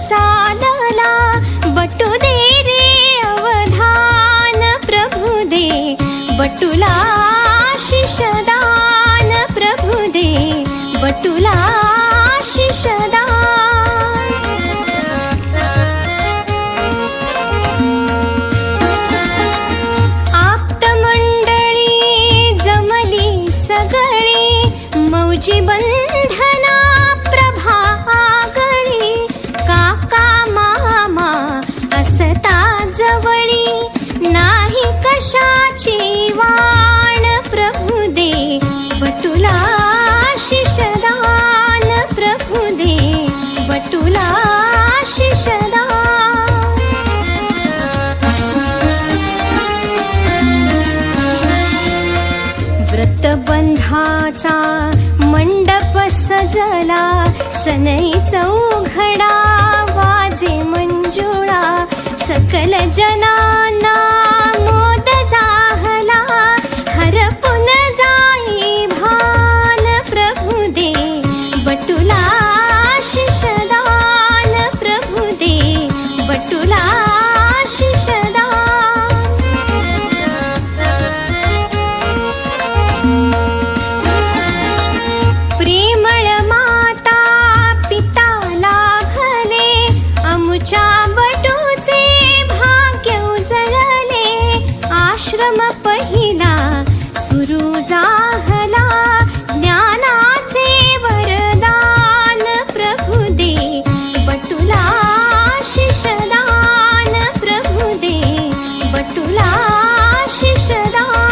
चालला, बटू दे रे अवधान प्रभु दे, बटूला शिषदान प्रभु दे, बटूला शिषदान. मौजी बंधना प्रभागळी, काका मामा असता जवळी, नाही कशाची वाण प्रभु दे, बटूला शिषदान प्रभु दे, बटूला शिषदान. व्रतबंधाचा मंडप सजला, सनई चौघडा वाजे मंजुळा, सकल जनांना मोद जाहला, हरपून जाई भान प्रभु दे, बटूला शिषदान प्रभु दे, बटूला शिषदान. प्रेमळ माता पिता लाभले, अमुच्या बटूचे भाग्य उजळले, आश्रम पहिला सुरू जाहला, ज्ञानाचे वरदान प्रभु दे, बटूला शिषदान प्रभु दे, बटूला शिषदान.